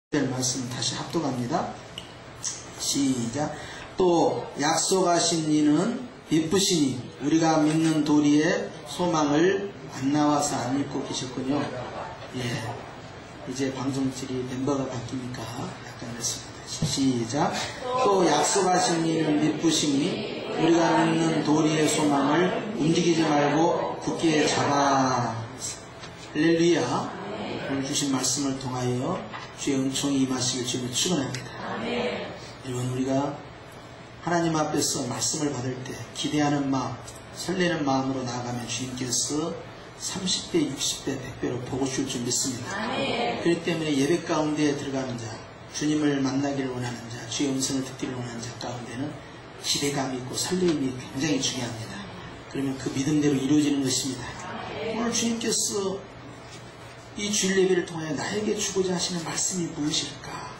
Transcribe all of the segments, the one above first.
될 말씀 다시 합독합니다. 시작. 또 약속하신 이는 미쁘시니 우리가 믿는 도리의 소망을 안 나와서 안 읽고 계셨군요. 예, 이제 방송질이 멤버가 바뀌니까 약간 했습니다. 시작. 또 약속하신 이는 미쁘시니 우리가 믿는 도리의 소망을 움직이지 말고 굳게 잡아. 할렐루야. 오늘 주신 말씀을 통하여 주의 은총이 임하시길 주님을 축원합니다. 여러분, 우리가 하나님 앞에서 말씀을 받을 때 기대하는 마음, 설레는 마음으로 나아가면 주님께서 30배, 60배, 100배로 보고 줄 줄 믿습니다. 그렇기 때문에 예배 가운데 들어가는 자, 주님을 만나기를 원하는 자, 주의 음성을 듣기를 원하는 자 가운데는 기대감이 있고 설레임이 굉장히 중요합니다. 그러면 그 믿음대로 이루어지는 것입니다. 오늘 주님께서 이 주일 예배를 통해 나에게 주고자 하시는 말씀이 무엇일까?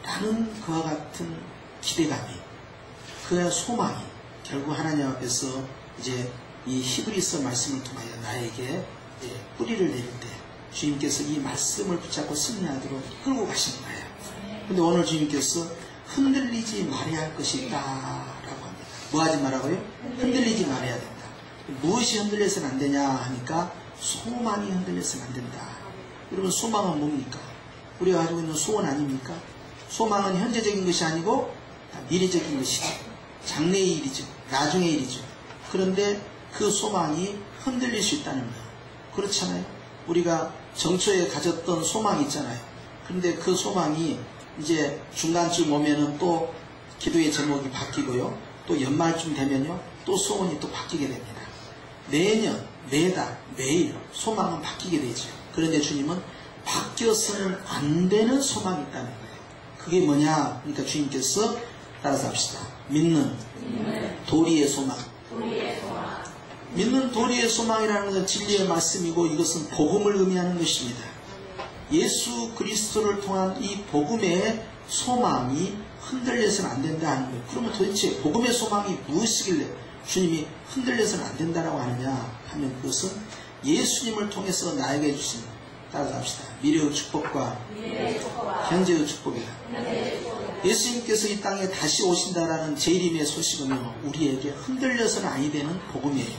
라는 그와 같은 기대감이, 그의 소망이 결국 하나님 앞에서 이제 이 히브리서 말씀을 통하여 나에게 뿌리를 내릴 때 주님께서 이 말씀을 붙잡고 승리하도록 끌고 가시는 거예요. 근데 오늘 주님께서 흔들리지 말아야 할 것이 있다 라고 합니다. 뭐 하지 말라고요? 흔들리지 말아야 된다. 무엇이 흔들려서는 안 되냐 하니까 소망이 흔들려서는 안 된다. 여러분, 소망은 뭡니까? 우리가 가지고 있는 소원 아닙니까? 소망은 현재적인 것이 아니고 미래적인 것이죠. 장래의 일이죠. 나중의 일이죠. 그런데 그 소망이 흔들릴 수 있다는 거예요. 그렇잖아요. 우리가 정초에 가졌던 소망이 있잖아요. 그런데 그 소망이 이제 중간쯤 오면은 또 기도의 제목이 바뀌고요. 또 연말쯤 되면요. 또 소원이 또 바뀌게 됩니다. 매년, 매달, 매일 소망은 바뀌게 되죠. 그런데 주님은 바뀌어서는 안 되는 소망이 있다는 거예요. 그게 뭐냐? 그러니까 주님께서 따라서 합시다. 믿는 도리의 소망. 믿는 도리의 소망이라는 것은 진리의 말씀이고 이것은 복음을 의미하는 것입니다. 예수 그리스도를 통한 이 복음의 소망이 흔들려서는 안 된다 하는 거예요. 그러면 도대체 복음의 소망이 무엇이길래 주님이 흔들려서는 안 된다라고 하느냐 하면 그것은 예수님을 통해서 나에게 주신, 따라서 합시다. 미래의 축복과 현재의 축복이다. 예수님께서 이 땅에 다시 오신다라는 재림의 소식은요, 우리에게 흔들려서는 아니 되는 복음이에요.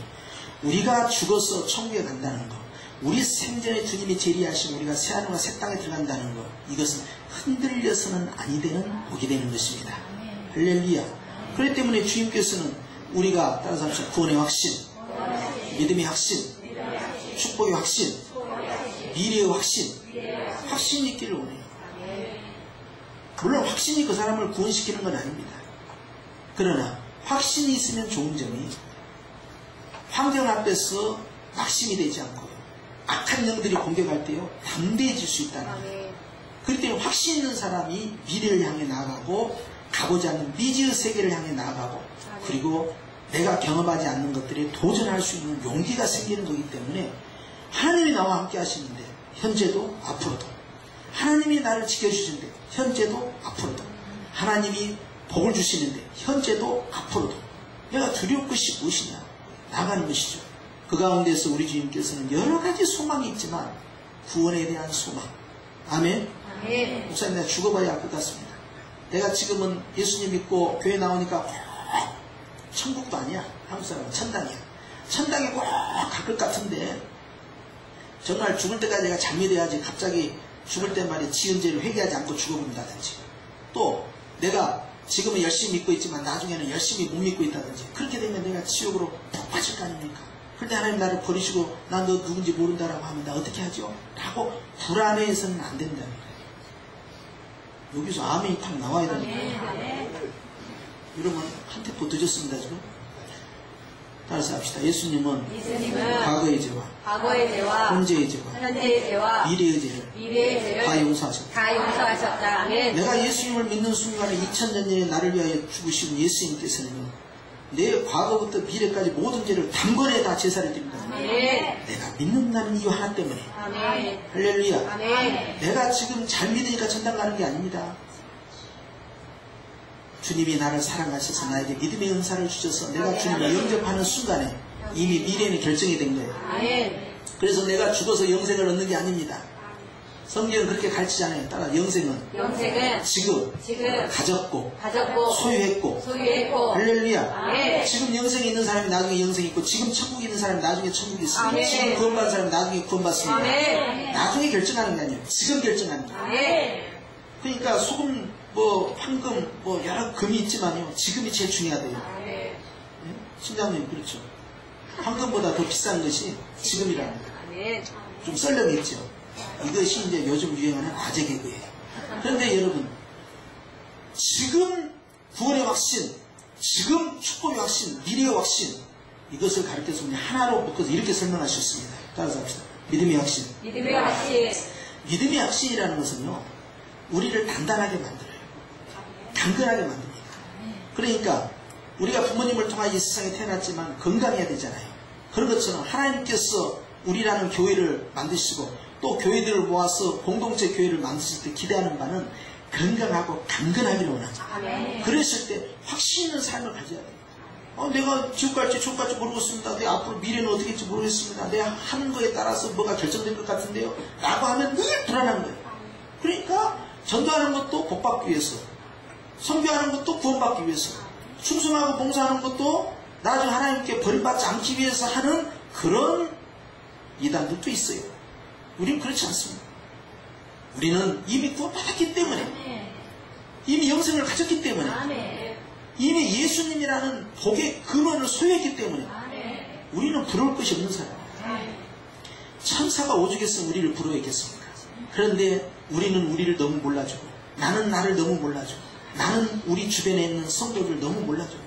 우리가 죽어서 천국에 간다는 것, 우리 생전에 주님이 재리하시고 우리가 새하늘과 새 땅에 들어간다는 것, 이것은 흔들려서는 아니 되는 복이 되는 것입니다. 할렐루야. 그렇기 때문에 주님께서는 우리가, 따라서 합시다. 구원의 확신, 믿음의 확신, 축복의 확신, 미래의 확신, 확신이 있기를 원해요. 물론 확신이 그 사람을 구원시키는 건 아닙니다. 그러나 확신이 있으면 좋은 점이 환경 앞에서 낙심이 되지 않고요. 악한 영들이 공격할 때요, 담대해질 수 있다는 거예요. 그렇기 때문에 확신 있는 사람이 미래를 향해 나아가고 가보지 않는 미지의 세계를 향해 나아가고 그리고 내가 경험하지 않는 것들에 도전할 수 있는 용기가 생기는 거기 때문에 하나님이 나와 함께 하시는데 현재도 앞으로도, 하나님이 나를 지켜주시는데 현재도 앞으로도, 하나님이 복을 주시는데 현재도 앞으로도 내가 두려울 것이 무엇이냐? 나가는 것이죠. 그 가운데서 우리 주님께서는 여러 가지 소망이 있지만 구원에 대한 소망. 아멘. 목사님, 내가 죽어봐야 할 것 같습니다. 내가 지금은 예수님 믿고 교회 나오니까 천국도 아니야. 한국 사람은 천당이야. 천당에 꼭 갈 것 같은데 정말 죽을 때까지 내가 잠이 돼야지 갑자기 죽을 때 말이야 지은 죄를 회개하지 않고 죽어본다든지, 또 내가 지금은 열심히 믿고 있지만 나중에는 열심히 못 믿고 있다든지, 그렇게 되면 내가 지옥으로 푹 빠질 거 아닙니까? 그런데 하나님 나를 버리시고 난 너 누군지 모른다라고 하면 나 어떻게 하죠? 라고 불안해서는 안 된다는 거예요. 여기서 아멘이 탁 나와야 됩니다. 여러분, 한 템포 늦었습니다 지금. 따라서 합시다. 예수님은 과거의 죄와 현재의 죄와 미래의 죄를 다 용서하셨다. 내가 예수님을 믿는 순간에 2000년 전에 나를 위하여 죽으신 예수님께서는 내 과거부터 미래까지 모든 죄를 단번에 다 제사를 드립니다. 내가 믿는다는 이유 하나 때문에. 할렐루야. 내가 지금 잘 믿으니까 천당 가는 게 아닙니다. 주님이 나를 사랑하셔서 나에게 믿음의 은사를 주셔서 내가 주님을 영접하는 순간에 이미 미래는 결정이 된 거예요. 그래서 내가 죽어서 영생을 얻는 게 아닙니다. 성경은 그렇게 가르치잖아요. 따라 영생은 지금 가졌고 소유했고 할렐루야. 지금 영생에 있는 사람이 나중에 영생이 있고 지금 천국에 있는 사람이 나중에 천국이 있습니다. 아멘. 지금 구원받은 사람이 나중에 구원받습니다. 아멘. 나중에 결정하는 게 아니에요. 지금 결정하는 거예요. 그러니까 소금, 황금, 여러 금이 있지만요. 지금이 제일 중요하대요. 신장님 그렇죠. 황금보다 더 비싼 것이 지금이랍니다. 좀 썰렁했죠. 이것이 이제 요즘 유행하는 과제 개그예요. 그런데 여러분, 지금 구원의 확신, 지금 축복의 확신, 미래의 확신, 이것을 가르쳐서 그냥 하나로 묶어서 이렇게 설명하셨습니다. 따라서 합시다. 믿음의 확신. 믿음의 확신이라는 것은요, 우리를 단단하게 만들어요. 강건하게 만듭니다. 그러니까 우리가 부모님을 통하여 이 세상에 태어났지만 건강해야 되잖아요. 그런 것처럼 하나님께서 우리라는 교회를 만드시고 또 교회들을 모아서 공동체 교회를 만드실 때 기대하는 바는 건강하고 강건하기를 원하죠. 그랬을 때 확신 있는 삶을 가져야 됩니다. 내가 지옥 갈지 천국 갈지 모르겠습니다. 내 앞으로 미래는 어떻게 될지 모르겠습니다. 내가 하는 거에 따라서 뭐가 결정될 것 같은데요. 라고 하면 늘 불안한 거예요. 그러니까 전도하는 것도 복받기 위해서, 선교하는 것도 구원받기 위해서, 충성하고 봉사하는 것도 나중에 하나님께 버림받지 않기 위해서 하는 그런 이단들도 있어요. 우리는 그렇지 않습니다. 우리는 이미 구원받았기 때문에, 이미 영생을 가졌기 때문에, 이미 예수님이라는 복의 근원을 소유했기 때문에 우리는 부러울 것이 없는 사람이에요. 천사가 오죽했으면 우리를 부러워했겠습니까? 그런데 우리는 우리를 너무 몰라주고, 나는 나를 너무 몰라주고, 나는 우리 주변에 있는 성도를 너무 몰라줘요.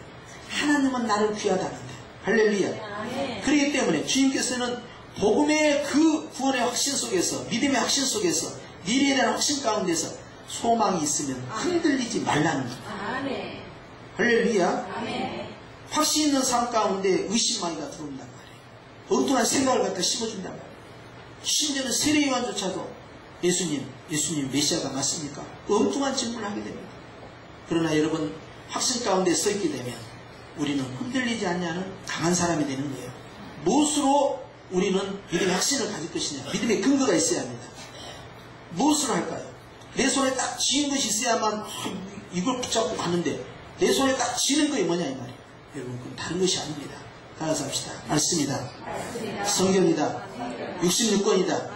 하나님은 나를 귀하다는데. 할렐루야. 그렇기 때문에 주님께서는 복음의 그 구원의 확신 속에서, 믿음의 확신 속에서, 미래에 대한 확신 가운데서 소망이 있으면 흔들리지 말라는 거예요. 할렐루야. 확신 있는 삶 가운데 의심마귀가 들어온단 말이에요. 엉뚱한 생각을 갖다 심어준단 말이에요. 심지어는 세례요한조차도 예수님 메시아가 맞습니까? 엉뚱한 질문을 하게 됩니다. 그러나 여러분, 확신 가운데 서 있게 되면 우리는 흔들리지 않냐는 강한 사람이 되는 거예요. 무엇으로 우리는 믿음의 확신을 가질 것이냐? 믿음의 근거가 있어야 합니다. 무엇으로 할까요? 내 손에 딱 쥐는 것이 있어야만 이걸 붙잡고 가는데, 내 손에 딱 쥐는 것이 뭐냐 이 말이에요. 여러분, 그건 다른 것이 아닙니다. 따라서 합시다. 말씀이다. 성경이다. 66권이다.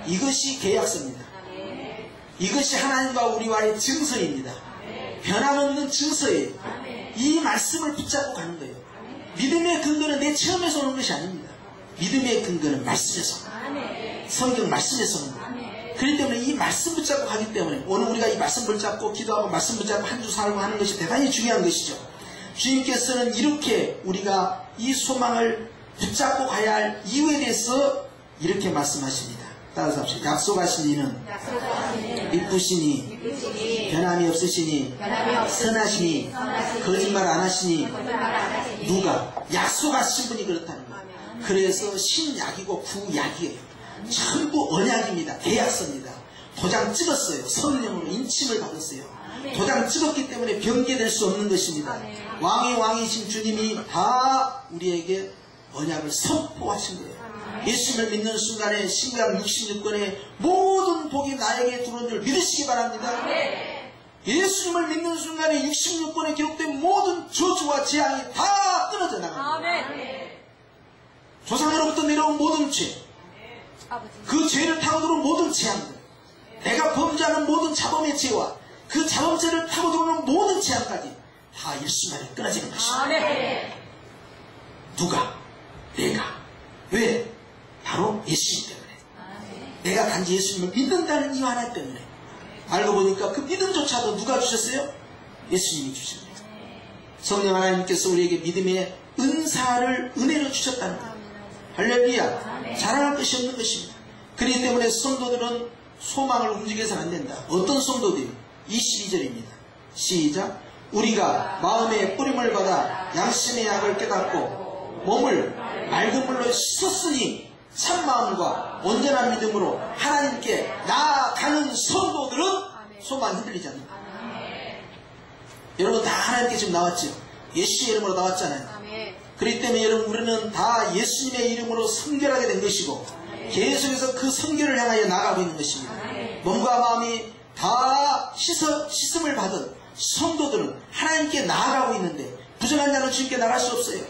이것이 계약서입니다. 이것이 하나님과 우리와의 증서입니다. 변함없는 증서예요. 이 말씀을 붙잡고 가는 거예요. 믿음의 근거는 내 체험에서 오는 것이 아닙니다. 믿음의 근거는 말씀에서, 성경 말씀에서 오는 거예요. 그렇기 때문에 이 말씀 붙잡고 가기 때문에 오늘 우리가 이 말씀 붙잡고 기도하고 말씀 붙잡고 한 주 살고 하는 것이 대단히 중요한 것이죠. 주님께서는 이렇게 우리가 이 소망을 붙잡고 가야 할 이유에 대해서 이렇게 말씀하십니다. 따라서 합시다. 약속하신 이는 이쁘시니 변함이 없으시니 선하시니 거짓말 안 하시니, 누가? 약속하신 분이 그렇다는 거예요. 그래서 신약이고 구약이에요. 전부 언약입니다. 계약서입니다. 도장 찍었어요. 성령으로 인침을 받았어요. 도장 찍었기 때문에 변개될 수 없는 것입니다. 왕의 왕이신 주님이 다 우리에게 언약을 선포하신 거예요. 예수님을 믿는 순간에 신약 66권의 모든 복이 나에게 들어온 줄 믿으시기 바랍니다. 예수님을 믿는 순간에 66권에 기록된 모든 저주와 재앙이 다 끊어져 나갑니다. 조상으로부터 내려온 모든 죄, 그 죄를 타고 들어온 모든 재앙들, 내가 범죄하는 모든 자범의 죄와 그 자범죄를 타고 들어오는 모든 재앙까지 다 일순간에 끊어지는 것입니다. 누가? 내가. 왜? 바로 예수님 때문에. 내가 단지 예수님을 믿는다는 이유 하나 때문에. 알고 보니까 그 믿음조차도 누가 주셨어요? 예수님이 주신 거예요. 성령 하나님께서 우리에게 믿음의 은사를 은혜로 주셨다는 거예요. 할렐루야. 자랑할 것이 없는 것입니다. 그렇기 때문에 성도들은 소망을 움직여서는 안 된다. 어떤 성도들이? 22절입니다. 시작. 우리가 마음의 뿌림을 받아 양심의 약을 깨닫고 몸을 맑은 물로 씻었으니 참마음과 온전한 믿음으로 하나님께 나아가는 성도들은 소망이 흔들리지 않는다. 여러분 다 하나님께 지금 나왔죠. 예수의 이름으로 나왔잖아요. 그렇기 때문에 여러분 우리는 다 예수님의 이름으로 성결하게 된 것이고 계속해서 그 성결을 향하여 나가고 있는 것입니다. 몸과 마음이 다 씻음을 받은 성도들은 하나님께 나아가고 있는데, 부정한 자는 주님께 나갈 수 없어요.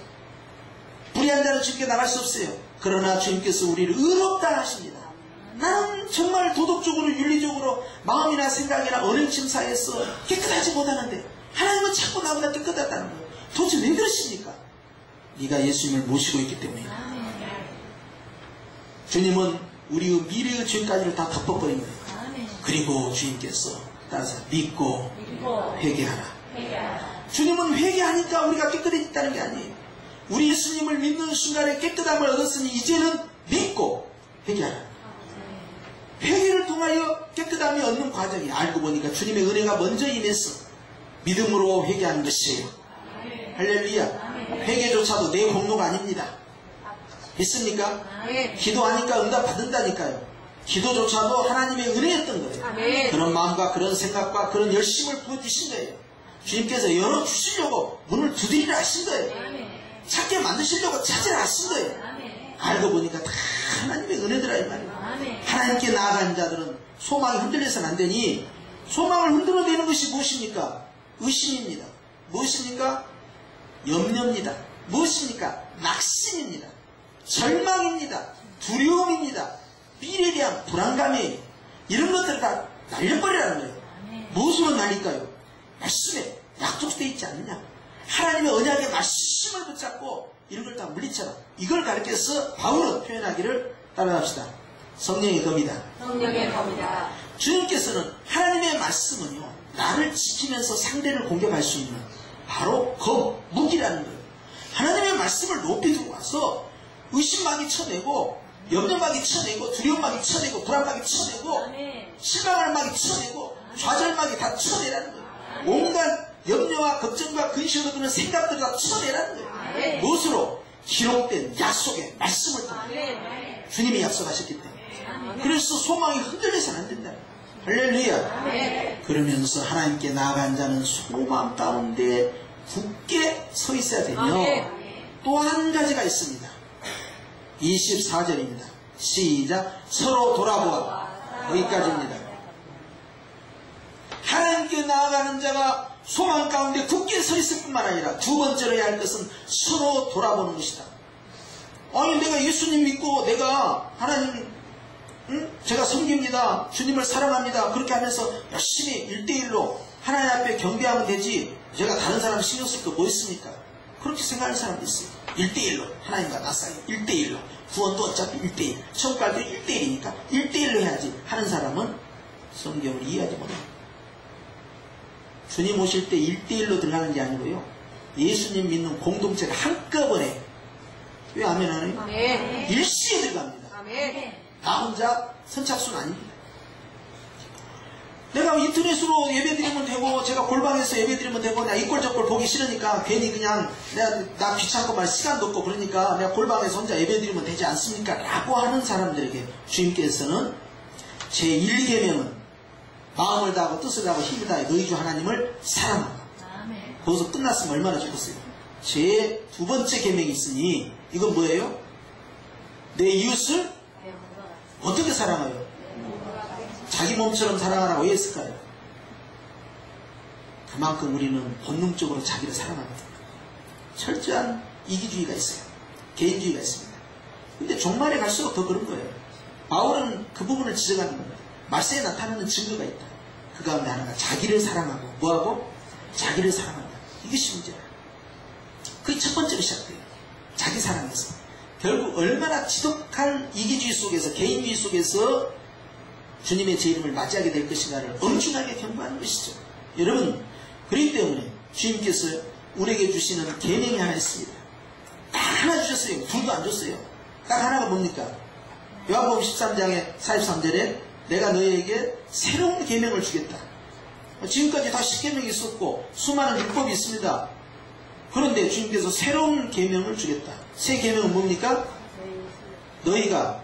불의한 자는 주님께 나갈 수 없어요. 그러나 주님께서 우리를 의롭다 하십니다. 나는 정말 도덕적으로 윤리적으로 마음이나 생각이나 언행심 사이에서 깨끗하지 못하는데 하나님은 자꾸 나보다 깨끗하다는 거예요. 도대체 왜 그러십니까? 네가 예수님을 모시고 있기 때문이다. 주님은 우리의 미래의 죄까지를 다 덮어버린 거예요. 그리고 주님께서 따라서 믿고 회개하라. 주님은 회개하니까 우리가 깨끗해졌다는 게 아니에요. 우리 예수님을 믿는 순간에 깨끗함을 얻었으니 이제는 믿고 회개하라. 회개를 통하여 깨끗함이 얻는 과정이, 알고 보니까 주님의 은혜가 먼저 임해서 믿음으로 회개하는 것이에요. 할렐루야. 회개조차도 내 공로가 아닙니다. 믿습니까? 기도하니까 응답 받는다니까요. 기도조차도 하나님의 은혜였던 거예요. 그런 마음과 그런 생각과 그런 열심을 부어주신 거예요. 주님께서 열어주시려고 문을 두드리라 하신 거예요. 찾게 만드시려고 찾으라 하신 거예요. 알고 보니까 다 하나님의 은혜더라 이 말이에요. 하나님께 나아간 자들은 소망이 흔들려서는 안 되니, 소망을 흔들어내는 것이 무엇입니까? 의심입니다. 무엇입니까? 염려입니다. 무엇입니까? 낙심입니다. 절망입니다. 두려움입니다. 미래에 대한 불안감이에요. 이런 것들을 다 날려버리라는 거예요. 무엇으로 날릴까요? 말씀에 약속되어 있지 않느냐. 하나님의 언약의 말씀을 붙잡고 이런 걸 다 물리쳐라. 이걸 가르쳐서 바울은 표현하기를 따라합시다. 성령의 검이다. 성령의 검이다. 주님께서는 하나님의 말씀은요, 나를 지키면서 상대를 공격할 수 있는 바로 검, 무기라는 거예요. 하나님의 말씀을 높이 두고 와서 의심막이 쳐내고, 염려막이 쳐내고, 두려움막이 쳐내고, 불안막이 쳐내고, 실망하는 막이 쳐내고, 좌절막이 다 쳐내라는 거예요. 온갖 염려와 걱정과 근심을 드는 생각들을 다 쳐내라는 거예요. 무엇으로? 기록된 약속의 말씀을 통해 주님이 약속하셨기 때문에. 그래서 소망이 흔들려서는 안 된다. 할렐루야. 그러면서 하나님께 나아간 자는 소망 가운데 굳게 서 있어야 되며, 또 한 가지가 있습니다. 24절입니다. 시작. 서로 돌아보아. 거기까지입니다. 하나님께 나아가는 자가 소망 가운데 굳게 서 있을 뿐만 아니라 두 번째로 해야 할 것은 서로 돌아보는 것이다. 아니, 내가 예수님 믿고 내가 하나님, 제가 섬깁니다. 주님을 사랑합니다. 그렇게 하면서 열심히 1대1로 하나님 앞에 경배하면 되지, 제가 다른 사람 신경 쓸 거 뭐 있습니까? 그렇게 생각하는 사람도 있어요. 1대1로 하나님과 나 사이 1대1로 구원도 어차피 1대1, 천국 갈 때 1대1이니까 1대1로 해야지 하는 사람은 성경을 이해하지 못해요. 주님 오실 때 1대1로 들어가는 게 아니고요, 예수님 믿는 공동체가 한꺼번에, 왜 아멘 안 해요? 일시에 들어갑니다. 나 혼자 선착순 아닙니다. 내가 인터넷으로 예배드리면 되고, 제가 골방에서 예배드리면 되고, 내가 이꼴 저꼴 보기 싫으니까 괜히 그냥 나 귀찮고 말 시간도 없고 그러니까 내가 골방에서 혼자 예배드리면 되지 않습니까? 라고 하는 사람들에게 주님께서는 제1계명은 마음을 다하고 뜻을 다하고 힘을 다해 너희 주 하나님을 사랑하라. 거기서 끝났으면 얼마나 좋겠어요. 제 두 번째 계명이 있으니 이건 뭐예요? 내 이웃을 어떻게 사랑해요? 자기 몸처럼 사랑하라고 왜 했을까요? 그만큼 우리는 본능적으로 자기를 사랑합니다. 철저한 이기주의가 있어요. 개인주의가 있습니다. 근데 종말에 갈수록 더 그런 거예요. 바울은 그 부분을 지적하는 겁니다. 말세에 나타나는 증거가 있다. 그 가운데 하나가 자기를 사랑하고, 뭐하고? 자기를 사랑한다. 이것이 문제야. 그게 첫 번째로 시작돼요. 자기 사랑에서. 결국 얼마나 지독한 이기주의 속에서, 개인주의 속에서 주님의 제 이름을 맞이하게 될 것인가를 엄중하게 경고하는 것이죠. 여러분, 그렇기 때문에 주님께서 우리에게 주시는 계명이 하나 있습니다. 딱 하나 주셨어요. 둘도 안 줬어요. 딱 하나가 뭡니까? 요한복음 13장의 43절에 내가 너희에게 새로운 계명을 주겠다. 지금까지 다 10계명이 있었고 수많은 율법이 있습니다. 그런데 주님께서 새로운 계명을 주겠다. 새 계명은 뭡니까? 너희가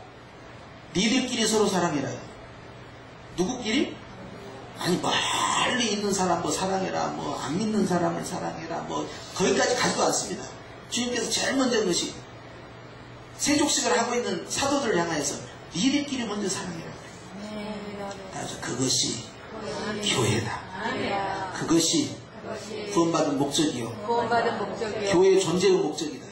니들끼리 서로 사랑해라. 누구끼리? 아니, 멀리 있는 사람 뭐 사랑해라, 뭐 안 믿는 사람을 사랑해라, 뭐 거기까지 가지도 않습니다. 주님께서 제일 먼저 한 것이 세족식을 하고 있는 사도들을 향해서 니들끼리 먼저 사랑해라. 따라서 그것이 교회다. 그것이 구원받은 목적이요. 교회의 존재의 목적이다.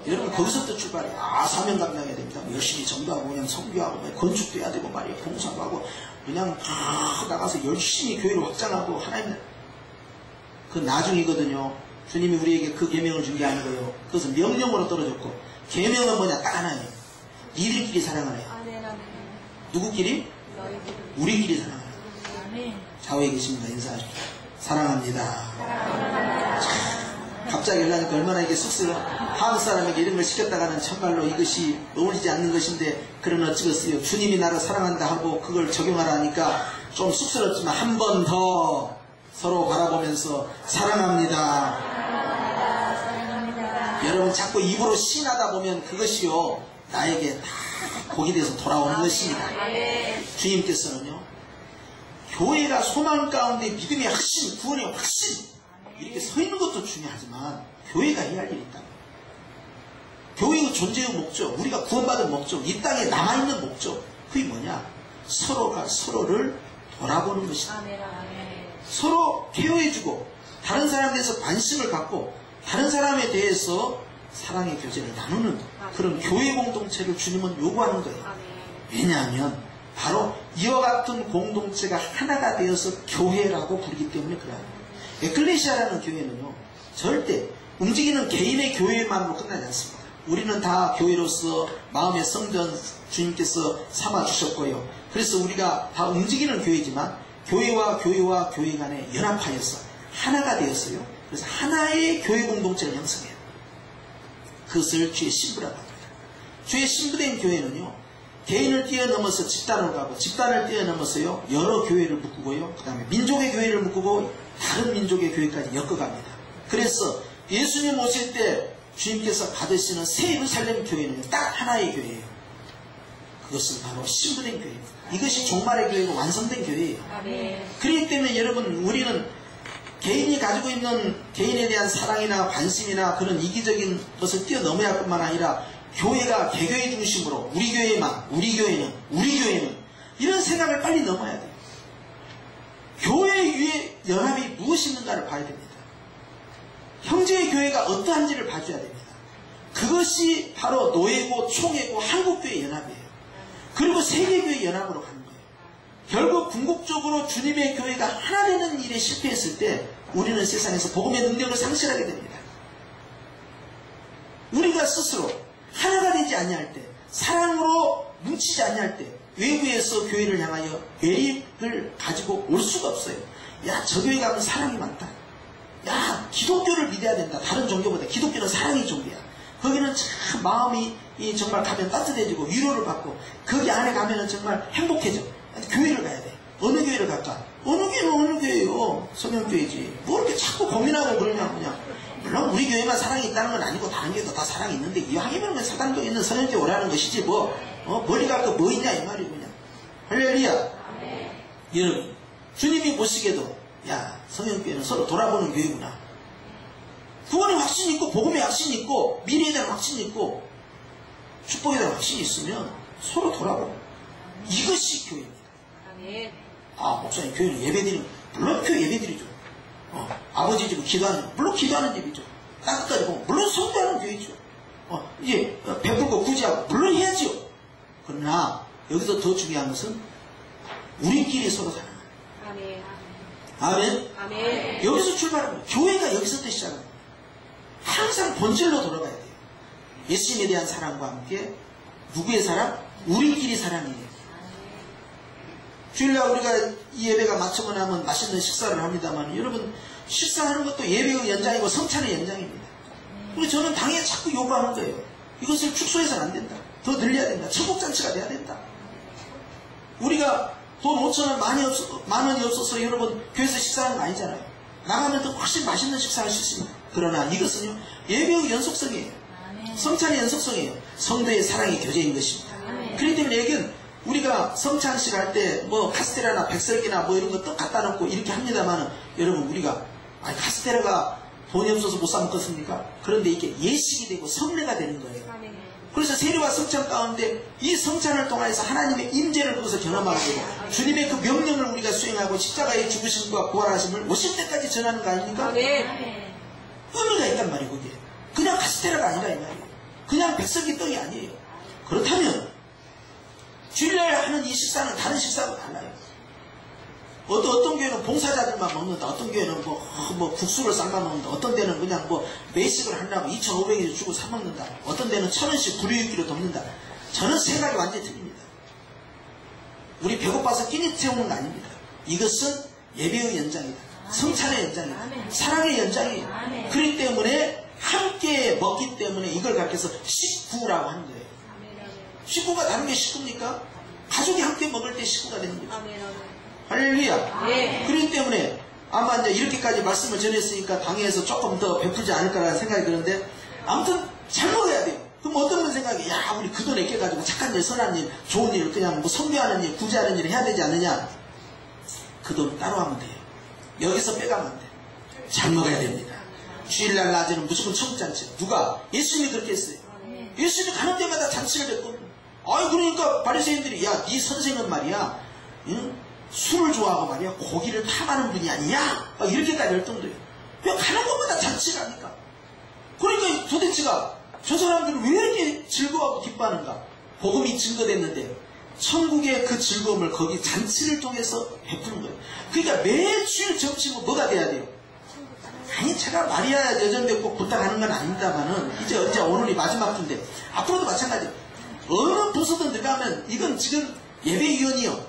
여러분 거기서부터 출발해요. 사명 감당해야 됩니다. 열심히 전도하고 그냥 선교하고 건축도 해야 되고 말이에요. 봉사도 하고 그냥 다 나가서 열심히 교회를 확장하고 하나님 그 나중이거든요. 주님이 우리에게 그 계명을 준 게 아니고요. 그것은 명령으로 떨어졌고 계명은 뭐냐? 딱 하나예요. 니들끼리 사랑하래요. 누구끼리? 우리끼리 사랑하래요. 좌우에 계십니다. 인사하십시오. 사랑합니다. 갑자기 연락하니까 얼마나 이게 쑥스러워. 한국 사람에게 이런 걸 시켰다가는 참말로 이것이 어울리지 않는 것인데 그러나 어찌겠어요. 주님이 나를 사랑한다 하고 그걸 적용하라 하니까 좀 쑥스럽지만 한 번 더 서로 바라보면서 사랑합니다. 여러분 자꾸 입으로 시인하다 보면 그것이요 나에게 다 복이 돼서 돌아오는 것입니다. 주님께서는요 교회가 소망 가운데 믿음의 확신, 구원의 확신 이렇게 서 있는 것도 중요하지만 교회가 해야 할 일이 있다. 교회의 존재의 목적, 우리가 구원받은 목적, 이 땅에 남아있는 목적 그게 뭐냐? 서로가 서로를 돌아보는 것이다. 서로 케어해주고 다른 사람에 대해서 관심을 갖고 다른 사람에 대해서 사랑의 교제를 나누는 그런 교회 공동체를 주님은 요구하는 거예요. 왜냐하면 바로 이와 같은 공동체가 하나가 되어서 교회라고 부르기 때문에 그래요. 에클레시아라는 교회는요 절대 움직이는 개인의 교회만으로 끝나지 않습니다. 우리는 다 교회로서 마음의 성전 주님께서 삼아주셨고요. 그래서 우리가 다 움직이는 교회지만 교회와 교회 간에 연합하여서 하나가 되었어요. 그래서 하나의 교회 공동체를 형성해요. 그것을 주의 신부라고 합니다. 주의 신부된 교회는요 개인을 뛰어넘어서 집단으로 가고 집단을 뛰어넘어서요 여러 교회를 묶고요 그 다음에 민족의 교회를 묶고 다른 민족의 교회까지 엮어갑니다. 그래서 예수님 오실 때 주님께서 받으시는 새 예루살렘 교회는 딱 하나의 교회예요. 그것은 바로 신부된 교회입니다. 이것이 종말의 교회고 완성된 교회예요. 그렇기 때문에 여러분 우리는 개인이 가지고 있는 개인에 대한 사랑이나 관심이나 그런 이기적인 것을 뛰어넘어야 할 뿐만 아니라 교회가 개교의 중심으로 우리 교회는 이런 생각을 빨리 넘어야 돼요. 교회 위에 연합이 무엇이 있는가를 봐야 됩니다. 형제의 교회가 어떠한지를 봐줘야 됩니다. 그것이 바로 노예고 총회고 한국교회 연합이에요. 그리고 세계교회 연합으로 가는 거예요. 결국 궁극적으로 주님의 교회가 하나 되는 일에 실패했을 때 우리는 세상에서 복음의 능력을 상실하게 됩니다. 우리가 스스로 하나가 되지 아니할 때 사랑으로 뭉치지 아니할 때 외부에서 교회를 향하여 매립을 가지고 올 수가 없어요. 야, 저 교회 가면 사랑이 많다. 야, 기독교를 믿어야 된다. 다른 종교보다 기독교는 사랑의 종교야. 거기는 참 마음이 정말 가면 따뜻해지고 위로를 받고 거기 안에 가면 정말 행복해져. 교회를 가야 돼. 어느 교회를 갈까? 어느 교회는 어느 교회예요. 성형교회지. 뭐 이렇게 자꾸 고민하고 그러냐 그냥. 물론 우리 교회만 사랑이 있다는 건 아니고 다른 교회도 다 사랑이 있는데 이왕이면 그냥 사당동에 있는 성형교회 오라는 것이지 머리 갈거 뭐 있냐 이 말이고 그냥. 할렐루야. 여러분 주님이 보시기에도 야 성형교회는 서로 돌아보는 교회구나. 구원의 확신이 있고 복음의 확신이 있고 미래에 대한 확신이 있고 축복에 대한 확신이 있으면 서로 돌아보고 이것이 교회입니다. 목사님 교회는 예배드리는 물론 교회 예배드리죠. 아버지 집은 기도하는 물론 기도하는 집이죠. 땅끝까지 보면 물론 성도하는 교회죠. 이제 베풀고 구제하고 물론 해야죠. 그러나 여기서 더 중요한 것은 우리끼리 서로 사랑하는 아멘. 여기서 출발합니다. 교회가 여기서부터 시작합니다. 항상 본질로 돌아가야 돼요. 예수님에 대한 사랑과 함께 누구의 사랑? 우리끼리 사랑이에요. 주일날 우리가 이 예배가 마치고 나면 맛있는 식사를 합니다만 여러분 식사하는 것도 예배의 연장이고 성찬의 연장입니다. 그리고 저는 당연히 자꾸 요구하는 거예요. 이것을 축소해서는 안 된다. 더 늘려야 된다. 천국잔치가 돼야 된다. 우리가 돈 5,000원 만 원이 없어서 여러분 교회에서 식사하는 거 아니잖아요. 나가면 더 훨씬 맛있는 식사할 수 있습니다. 그러나 이것은요 예배의 연속성이에요. 성찬의 연속성이에요. 성도의 사랑의 교제인 것입니다. 그렇기 때문에 여기는 우리가 성찬식 할 때 뭐 카스테라나 백설기나 뭐 이런 거 또 갖다 놓고 이렇게 합니다만 여러분 우리가 카스테라가 돈이 없어서 못 사 먹겠습니까? 그런데 이게 예식이 되고 성례가 되는 거예요. 그래서 세례와 성찬 가운데 이 성찬을 통해서 하나님의 임재를 거기서 경험하게 되고 주님의 그 명령을 우리가 수행하고 십자가의 죽으심과 부활하심을 오실 때까지 전하는 거 아닙니까? 의미가 있단 말이에요. 그게 그냥 카스테라가 아니라 이 말이에요. 그냥 백설기 떡이 아니에요. 그렇다면 주일날 하는 이 식사는 다른 식사하고 달라요. 어떤 교회는 봉사자들만 먹는다. 어떤 교회는 뭐 국수를 삶아 먹는다. 어떤 데는 그냥 뭐 매식을 하려고 2,500원 주고 사 먹는다. 어떤 데는 1,000원씩 불이익기로 덮는다. 저는 생각이 완전히 틀립니다. 우리 배고파서 끼니 채우는 거 아닙니다. 이것은 예배의 연장이다. 성찬의 연장이다. 사랑의 연장이에요. 그렇기 때문에 함께 먹기 때문에 이걸 가르쳐서 식구라고 하는 거예요. 식구가 다른 게 식구입니까? 가족이 함께 먹을 때 식구가 되는 거죠. 할렐루야. 그렇기 때문에 아마 이제 이렇게까지 말씀을 전했으니까 당회에서 조금 더 베풀지 않을까라는 생각이 드는데 아무튼 잘 먹어야 돼요. 그럼 어떤 분 생각이 야 우리 그 돈 아껴가지고 착한 일, 선한 일, 좋은 일 그냥 뭐 선교하는 일, 구제하는 일을 해야 되지 않느냐. 그 돈 따로 하면 돼요. 여기서 빼가면 안 돼요. 잘 먹어야 됩니다. 주일날 낮에는 무조건 청잔치. 누가? 예수님이 그렇게 했어요. 예수님이 가는 데마다 잔치를 뱉거든요. 아이 그러니까 바리새인들이 야 네 선생은 말이야 술을 좋아하고 말이야 고기를 탐하는 분이 아니냐 막 이렇게까지 할 정도예요. 왜 가는 곳마다 잔치를 하니까. 그러니까 도대체가 저 사람들은 왜 이렇게 즐거워하고 기뻐하는가. 복음이 증거됐는데 천국의 그 즐거움을 거기 잔치를 통해서 베푸는 거예요. 그러니까 매주일 점심은 뭐가 돼야 돼요? 아니 제가 마리아 여전대 꼭 부탁하는 건 아닙니다만은 이제 오늘이 마지막 주인데 앞으로도 마찬가지예요. 어느 부서든 들어가면 이건 지금 예배위원이요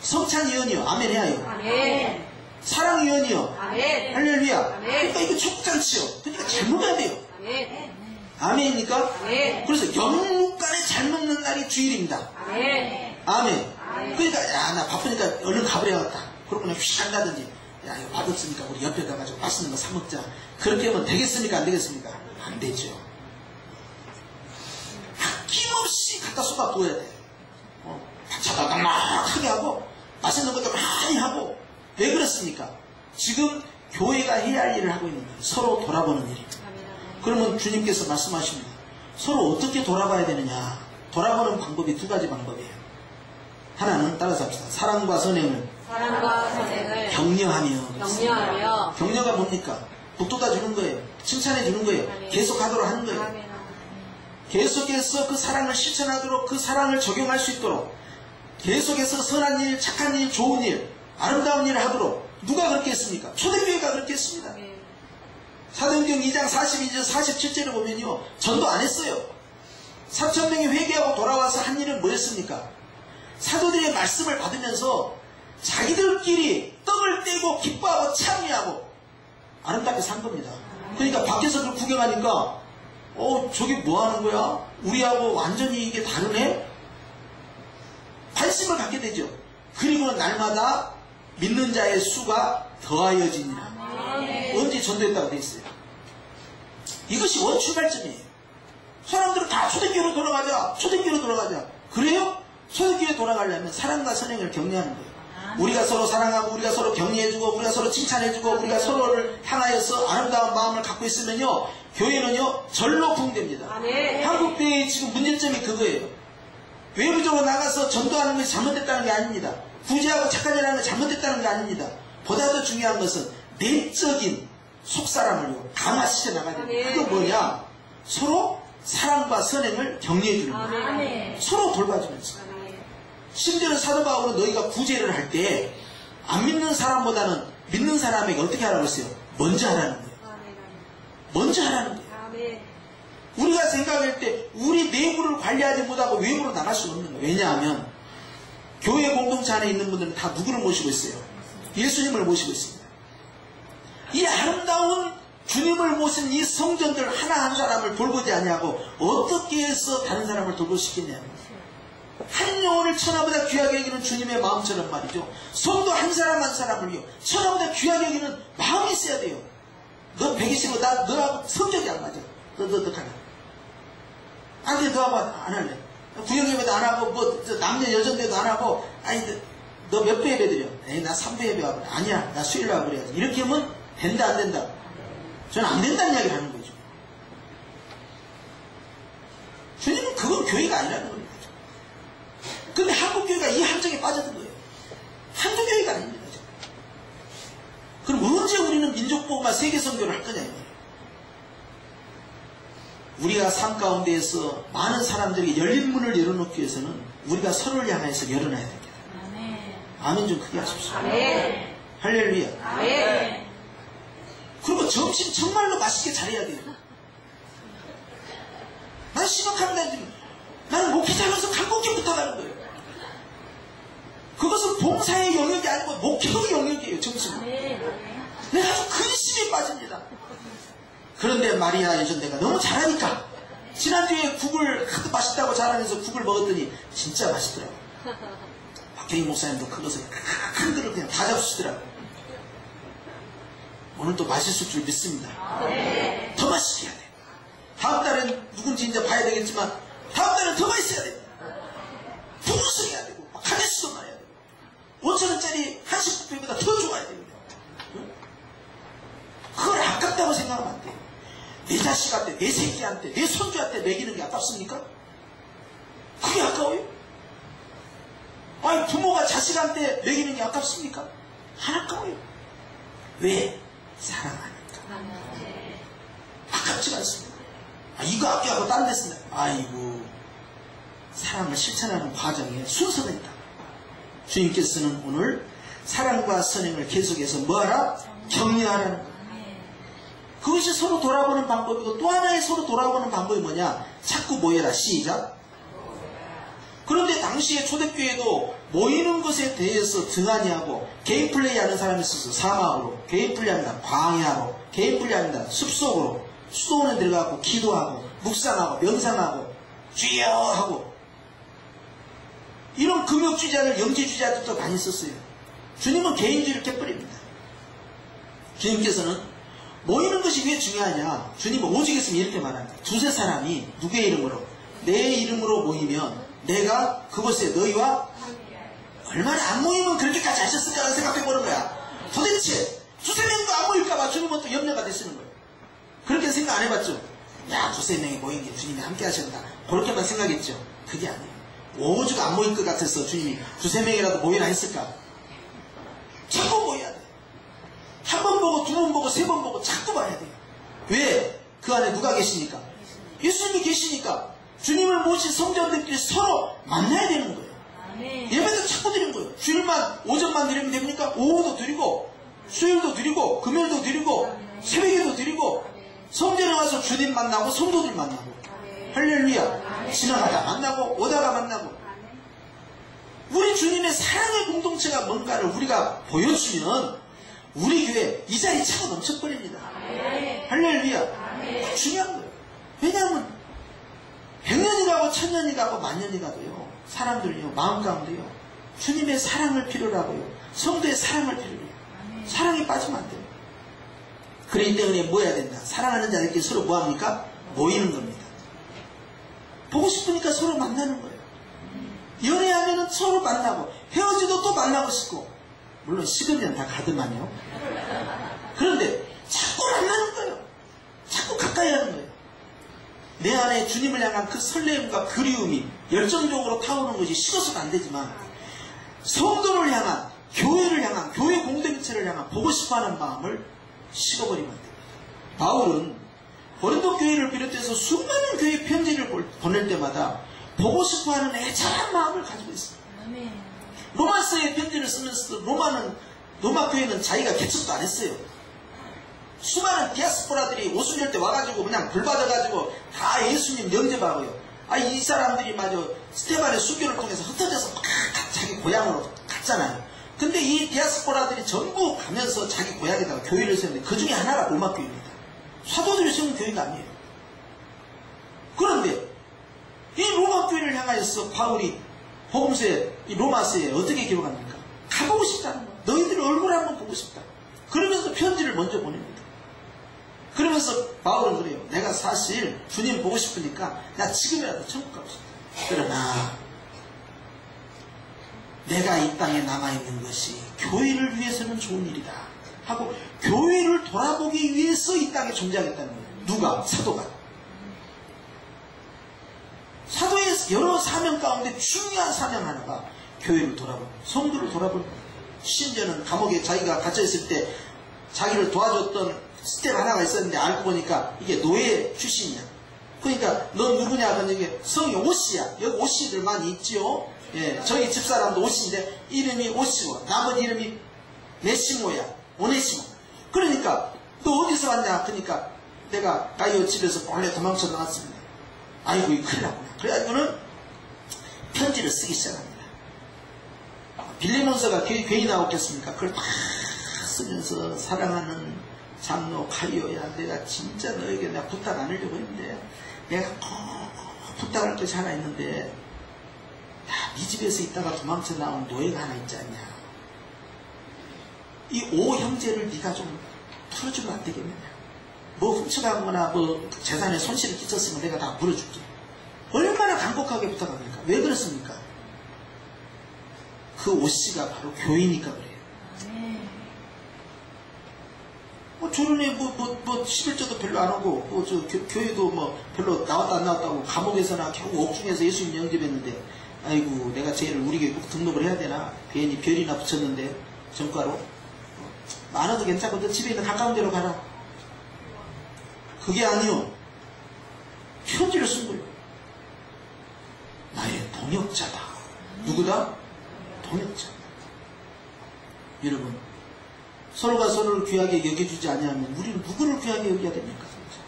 성찬위원이요 아멘 해야요. 아멘. 사랑위원이요. 아멘. 할렐루야. 아멘. 그러니까 이거 촉잔치요. 그러니까 잘 먹어야 돼요. 아멘. 아멘입니까? 아멘. 그래서 영육간에 잘 먹는 날이 주일입니다. 아멘. 아멘. 아멘. 그러니까 야 나 바쁘니까 얼른 가버려야겠다. 그러고 그냥 휙 간다든지 야 이거 맛없으니까 우리 옆에 가가지고 맛있는 거 사 먹자. 그렇게 하면 되겠습니까? 안 되겠습니까? 안 되죠. 아낌없이 갖다 쏟아 부어야 돼. 차다가 막 크게 하고 맛있는 것도 많이 하고. 왜 그렇습니까? 지금 교회가 해야 할 일을 하고 있는 거예요. 서로 돌아보는 일입니다. 그러면 주님께서 말씀하십니다. 서로 어떻게 돌아봐야 되느냐. 돌아보는 방법이 두 가지 방법이에요. 하나는 따라서 합시다. 사랑과 선행을 격려하며. 격려가 뭡니까? 북돋아 주는 거예요. 칭찬해 주는 거예요. 계속하도록 하는 거예요. 계속해서 그 사랑을 실천하도록 그 사랑을 적용할 수 있도록 계속해서 선한 일, 착한 일, 좋은 일, 아름다운 일을 하도록. 누가 그렇게 했습니까? 초대교회가 그렇게 했습니다. 사도행전 2장 42절 47절을 보면요 전도 안 했어요. 3,000명이 회개하고 돌아와서 한 일은 뭐였습니까? 사도들의 말씀을 받으면서 자기들끼리 떡을 떼고 기뻐하고 찬미하고 아름답게 산 겁니다. 그러니까 밖에서 그걸 구경하니까 저게 뭐 하는 거야? 우리하고 완전히 이게 다르네? 관심을 갖게 되죠. 그리고 날마다 믿는 자의 수가 더하여지니라. 언제 전도했다고 되어 있어요. 이것이 원 출발점이에요. 사람들은 다 초대교회로 돌아가자. 그래요? 초대교회에 돌아가려면 사랑과 선행을 격려하는 거예요. 우리가 서로 사랑하고 우리가 서로 격려해주고 우리가 서로 칭찬해주고 우리가 서로를 향하여서 아름다운 마음을 갖고 있으면요 교회는요 절로 부흥됩니다. 한국교회의 지금 문제점이 그거예요. 외부적으로 나가서 전도하는 것이 잘못됐다는 게 아닙니다. 구제하고 착한 일하는 것이 잘못됐다는 게 아닙니다. 보다 더 중요한 것은 내적인 속사람을요 강화시켜 나가야 됩니다. 그거 뭐냐? 서로 사랑과 선행을 격려해 주는 거예요. 서로 돌봐주면서. 심지어는 사도 바울은 너희가 구제를 할 때 안 믿는 사람보다는 믿는 사람에게 어떻게 하라고 했어요? 먼저 하라는 거예요. 먼저 하라는 거예요. 우리가 생각할 때 우리 내부를 관리하지 못하고 외부로 나갈 수는 없는 거예요. 왜냐하면 교회 공동체 안에 있는 분들은 다 누구를 모시고 있어요? 예수님을 모시고 있습니다. 이 아름다운 주님을 모신 이 성전들 하나 한 사람을 돌보지 아니하고 어떻게 해서 다른 사람을 돌볼 수 있겠냐고. 한 영혼을 천하보다 귀하게 여기는 주님의 마음처럼 말이죠. 성도 한 사람 한 사람을요 천하보다 귀하게 여기는 마음이 있어야 돼요. 너 120은 너하고 성적이 안 맞아. 너 가라. 아니 너하고 안 할래. 구역예배도 안 하고 뭐 남녀 여전대도 안 하고 아니 너 몇 배 예배 드려? 에이 나 3배 예배 와버려. 아니야 나 수요일 와버려야지. 이렇게 하면 된다 안 된다? 저는 안 된다는 이야기를 하는 거죠. 주님은 교회가 아니라는 겁니다. 근데 한국 교회가 이 함정에 빠져든 거예요. 한국 교회가 아닙니다. 그럼 언제 우리는 민족보고만 세계선교를 할 거냐 이거예요. 우리가 삶 가운데에서 많은 사람들이 열린 문을 열어놓기 위해서는 우리가 서로를 향해서 열어놔야 됩니다. 아멘 좀 크게 하십시오. 아멘. 할렐루야. 아멘. 그리고 점심 정말로 맛있게 잘해야 돼요. 난 심각합니다. 나는 목회자로서 간곡히 부탁하는 거예요. 그것은 봉사의 영역이 아니고 목회의 영역이에요. 점심은. 내가 아주 근심에 빠집니다. 그런데 마리아 예전대가 너무 잘하니까 지난주에 국을 하도 맛있다고 자랑해서 국을 먹었더니 진짜 맛있더라고요. 박경희 목사님도 그것을 큰 그릇 그냥 다 잡수시더라고요. 오늘 또 맛있을 줄 믿습니다. 더 맛있게 해야 돼. 다음 달엔 누군지 이제 봐야 되겠지만 다음 달엔 더 맛있어야 됩니다. 풍성해야 되고 가게수도 많아야 되고 5,000원짜리 한식 뷔페보다 더 좋아야 됩니다. 그걸 아깝다고 생각하면 안 돼요. 내 자식한테, 내 새끼한테, 내 손주한테 먹이는 게 아깝습니까? 그게 아까워요? 아니 부모가 자식한테 먹이는 게 아깝습니까? 안 아까워요. 왜? 사랑하니까. 아깝지가 않습니다. 이거 아껴하고 딴 데 쓴다. 아이고 사랑을 실천하는 과정에 순서가 있다. 주님께서는 오늘 사랑과 선행을 계속해서 뭐하라? 격려하라는 거예요. 그것이 서로 돌아보는 방법이고 또 하나의 서로 돌아보는 방법이 뭐냐? 자꾸 모여라. 시작. 그런데 당시에 초대교회도 모이는 것에 대해서 등한히하고 개인 플레이하는 사람이 있어서 사막으로, 개인 플레이합니다. 광야로, 개인 플레이합니다. 숲속으로, 수도원에 들어가고 기도하고 묵상하고 명상하고 주여 하고 이런 금욕주의자들 영지주의자들도 많이 있었어요. 주님은 개인주의를 깨버립니다. 주님께서는 모이는 것이 왜 중요하냐? 주님은 오직 했으면 이렇게 말합니다. 두세 사람이 누구의 이름으로? 내 이름으로 모이면 내가 그곳에 너희와 얼마나 안 모이면 그렇게까지 하셨을까라는 생각해보는 거야. 도대체 두세 명도 안 모일까봐 주님은 또 염려가 되시는 거예요. 그렇게 생각 안 해봤죠? 야 두세 명이 모인 게 주님이 함께 하신다. 그렇게만 생각했죠. 그게 아니에요. 오죽 안 모일 것 같아서 주님이 두세 명이라도 모이라 했을까? 자꾸 모여야 돼. 한 번 보고 두 번 보고 세 번 보고 자꾸 봐야 돼요. 왜? 그 안에 누가 계시니까? 예수님이 계시니까 주님을 모신 성도들끼리 서로 만나야 되는 거예요. 예배도 자꾸 드리는 거예요. 주일만 오전만 드리면 됩니까? 오후도 드리고 수요일도 드리고 금요일도 드리고 새벽에도 드리고 성전에 와서 주님 만나고 성도들 만나고 할렐루야. 지나가다 만나고 오다가 만나고 우리 주님의 사랑의 공동체가 뭔가를 우리가 보여주면 우리 교회 이 자리 차고 넘쳐버립니다. 할렐루야. 중요한 거예요. 왜냐하면 100년이 가고 1000년이 가고 만년이 가도요 사람들은요 마음 가운데요 주님의 사랑을 필요로 하고요 성도의 사랑을 필요로 해요. 사랑이 빠지면 안 돼요. 그렇기 때문에 뭐 해야 된다? 사랑하는 자들끼리 서로 뭐합니까? 모이는 겁니다. 보고 싶으니까 서로 만나는 거예요. 연애하면 서로 만나고 헤어지도 또 만나고 싶고 물론 식으면 다 가더만요. 그런데 자꾸 만나는 거예요. 자꾸 가까이 하는 거예요. 내 안에 주님을 향한 그 설렘과 그리움이 열정적으로 타오르는 것이 식어서는 안 되지만 성도를 향한 교회를 향한 교회 공동체를 향한 보고 싶어하는 마음을 식어버리면 안 됩니다. 바울은 고린도 교회를 비롯해서 수많은 교회 편지를 보낼 때마다 보고 싶어하는 애절한 마음을 가지고 있습니다. 로마서의 편지를 쓰면서도 로마 교회는 자기가 개척도 안 했어요. 수많은 디아스포라들이 오순절 때 와가지고 그냥 불 받아가지고 다 예수님 영접하고요. 이 사람들이 마저 스테반의 수교를 통해서 흩어져서 막 자기 고향으로 갔잖아요. 근데 이 디아스포라들이 전부 가면서 자기 고향에다가 교회를 세우는데 그 중에 하나가 로마 교회입니다. 사도들이 세운 교회가 아니에요. 그런데 이 로마 교회를 향하여서 바울이 복음서에 이 로마서에 어떻게 기록합니까? 가보고 싶다는 거야. 너희들 얼굴 한번 보고 싶다. 그러면서 편지를 먼저 보냅니다. 그러면서 바울은 그래요. 내가 사실 주님 보고 싶으니까 나 지금이라도 천국 가고 싶다. 그러나 내가 이 땅에 남아있는 것이 교회를 위해서는 좋은 일이다 하고 교회를 돌아보기 위해서 이 땅에 존재하겠다는 거예요. 누가? 사도가. 사도의 여러 사명 가운데 중요한 사명 하나가 교회를 돌아보는, 성도를 돌아보는 거예요. 심지어는 감옥에 자기가 갇혀있을 때 자기를 도와줬던 스텝 하나가 있었는데 알고 보니까 이게 노예 출신이야. 그러니까 너 누구냐 하면 이게 성이 오씨야. 여기 오씨들 많이 있지요. 예, 저희 집사람도 오씨인데 이름이 오씨고 남은 이름이 네시모야. 오네시모. 그러니까 너 어디서 왔냐? 그러니까 내가 가이오 집에서 몰래 도망쳐 나왔습니다. 아이고 이 큰일 났구나. 그래가지고는 편지를 쓰기 시작합니다. 빌레몬서가 괜히 나오겠습니까? 그걸 막 쓰면서 사랑하는 장로 가이오야, 내가 진짜 너에게 내가 부탁 안 하려고 했는데 내가 꼭 부탁할 것이 하나 있는데 야, 네 집에서 있다가 도망쳐 나온 노예가 하나 있지 않냐. 이 5형제를 네가 좀 풀어주면 안 되겠느냐. 뭐 훔쳐가거나 뭐 재산에 손실을 끼쳤으면 내가 다 물어줄게. 얼마나 간곡하게 부탁합니까? 왜 그렇습니까? 그 오씨가 바로 교회니까 그래요. 뭐 조론에 뭐 11조도 별로 안 오고 뭐 저 교회도 뭐 별로 나왔다 안 나왔다고 감옥에서나 겨우 옥중에서 예수님 영접했는데 아이고 내가 쟤를 우리 교회 꼭 등록을 해야 되나. 괜히 별이나 붙였는데 전과로 많아도 괜찮고 너 집에 있는 가까운 데로 가라. 그게 아니요. 편지를 쓴 거예요. 나의 동역자다. 누구다? 동역자. 여러분 서로가 서로를 귀하게 여겨주지 않으면 우리는 누구를 귀하게 여겨야 됩니까? 진짜.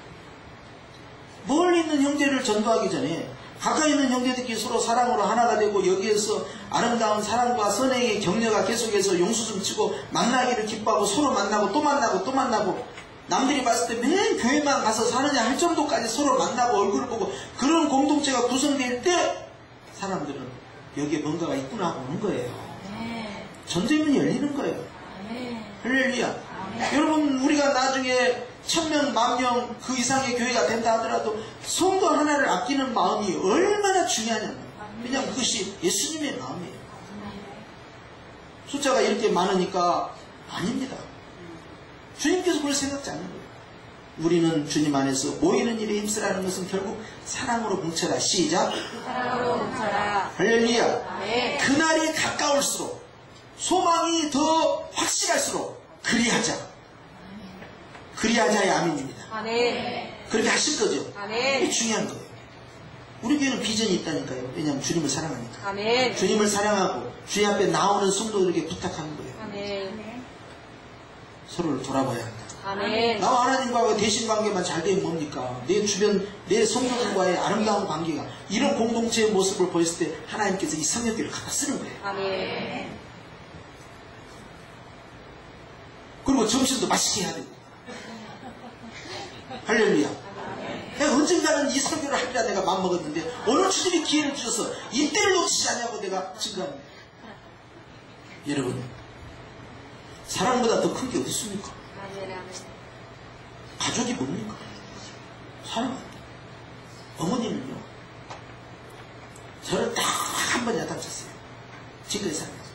멀리 있는 형제를 전도하기 전에 가까이 있는 형제들끼리 서로 사랑으로 하나가 되고 여기에서 아름다운 사랑과 선행의 격려가 계속해서 용수좀 치고 만나기를 기뻐하고 서로 만나고 또 만나고 또 만나고 남들이 봤을 때 맨 교회만 가서 사느냐 할 정도까지 서로 만나고 얼굴을 보고 그런 공동체가 구성될 때 사람들은 여기에 뭔가가 있구나 하고 오는 거예요. 전쟁문이 열리는 거예요. 할렐루야. 여러분 우리가 나중에 1000명, 10,000명 그 이상의 교회가 된다 하더라도 성도 하나를 아끼는 마음이 얼마나 중요하냐면 왜냐하면 그것이 예수님의 마음이에요. 숫자가 이렇게 많으니까 아닙니다. 주님께서 그걸 생각지 않는 거예요. 우리는 주님 안에서 모이는 일에 힘쓰라는 것은 결국 사랑으로 뭉쳐라. 시작. 사랑으로 뭉쳐라. 할렐루야. 네. 그날이 가까울수록 소망이 더 확실할수록 그리하자. 그리하자의 아멘입니다. 아멘. 그렇게 하실 거죠? 아멘. 이게 중요한 거예요. 우리 교회는 비전이 있다니까요. 왜냐하면 주님을 사랑하니까. 아멘. 주님을 사랑하고 주님 앞에 나오는 성도들에게 부탁하는 거예요. 아멘. 서로를 돌아봐야 한다. 아멘. 나와 하나님과의 대신 관계만 잘 되면 뭡니까? 내 주변 내 성도들과의 아름다운 관계가 이런 공동체의 모습을 보였을 때 하나님께서 이 성령교를 갖다 쓰는 거예요. 아멘. 그리고 점심도 맛있게 해야 되고. 할렐루야. 내가 언젠가는 이 설교를 하리라 내가 마음먹었는데 오늘 주님이 기회를 주셔서 이때를 놓치지 않냐고 내가 증거합니다. 여러분 사랑보다 더 큰 게 어디 있습니까? 가족이 뭡니까? 사랑합니다. 어머니는요 저를 딱 한 번 야단쳤어요. 지금까지 살면서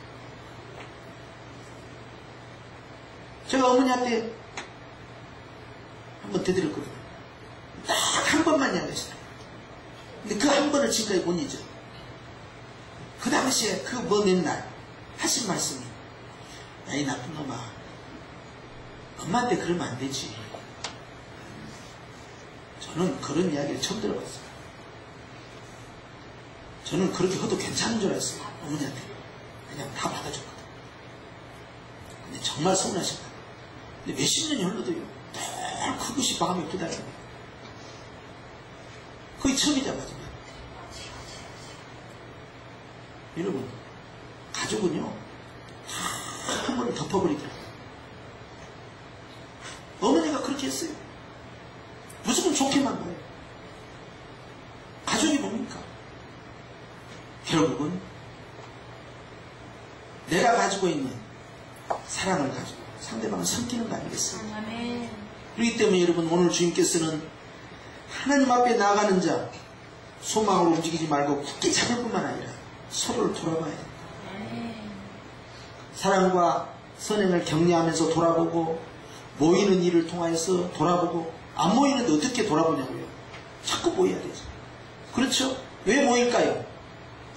제가 어머니한테 한번 되드렸거든요. 딱 한 번만 야단했어요. 근데 그 한 번을 지금까지 못 잊어요. 그 당시에 그 먼 옛날 하신 말씀이 야 이 나쁜 놈아 엄마한테 그러면 안 되지. 저는 그런 이야기를 처음 들어봤어요. 저는 그렇게 해도 괜찮은 줄 알았어요. 어머니한테 그냥 다 받아줬거든. 근데 정말 서운하셨다. 근데 몇십 년이 흘러도요 늘 그것이 마음에 부담이에요. 거의 처음이자마자 여러분 가족은요 다 한 번을 덮어버리더라고요. 어머니가 그렇게 했어요. 무조건 좋게만 봐요. 가족이 뭡니까? 결국은 내가 가지고 있는 사랑을 가지고 상대방을 섬기는 거 아니겠어요? 아멘. 그렇기 때문에 여러분 오늘 주님께서는 하나님 앞에 나아가는 자 소망으로 움직이지 말고 굳게 잡을 뿐만 아니라 서로를 돌아봐야 됩니다. 사랑과 선행을 격려하면서 돌아보고 모이는 일을 통하여서 돌아보고 안 모이는데 어떻게 돌아보냐고요. 자꾸 모여야 되죠. 그렇죠? 왜 모일까요?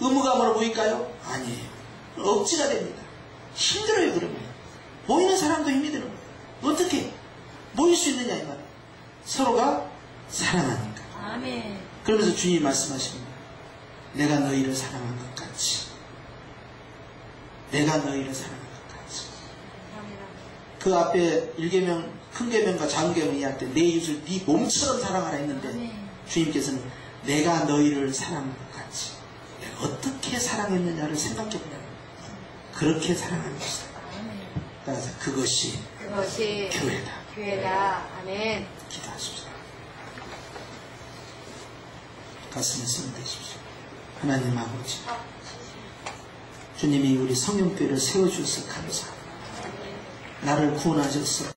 의무감으로 모일까요? 아니에요. 억지가 됩니다. 힘들어요. 그러면 모이는 사람도 힘이 드는 거예요. 어떻게 모일 수 있느냐 이 말이에요. 서로가 사랑하니까. 아멘. 그러면서 주님이 말씀하십니다. 내가 너희를 사랑한 것 같이, 내가 너희를 사랑한 것 같이. 그 앞에 1계명, 큰 계명과 작은 계명 이야기할 때 내 이웃을 네 몸처럼 사랑하라 했는데 아멘. 주님께서는 내가 너희를 사랑한 것 같이 내가 어떻게 사랑했느냐를 생각해 보냐고. 그렇게 사랑하는 것이다. 아멘. 따라서 그것이 교회다. 교회다. 아멘. 기도하십시오. 가슴에 손 대십시오. 하나님 아버지, 주님이 우리 성령교회를 세워주셔서 감사합니다. 나를 구원하셔서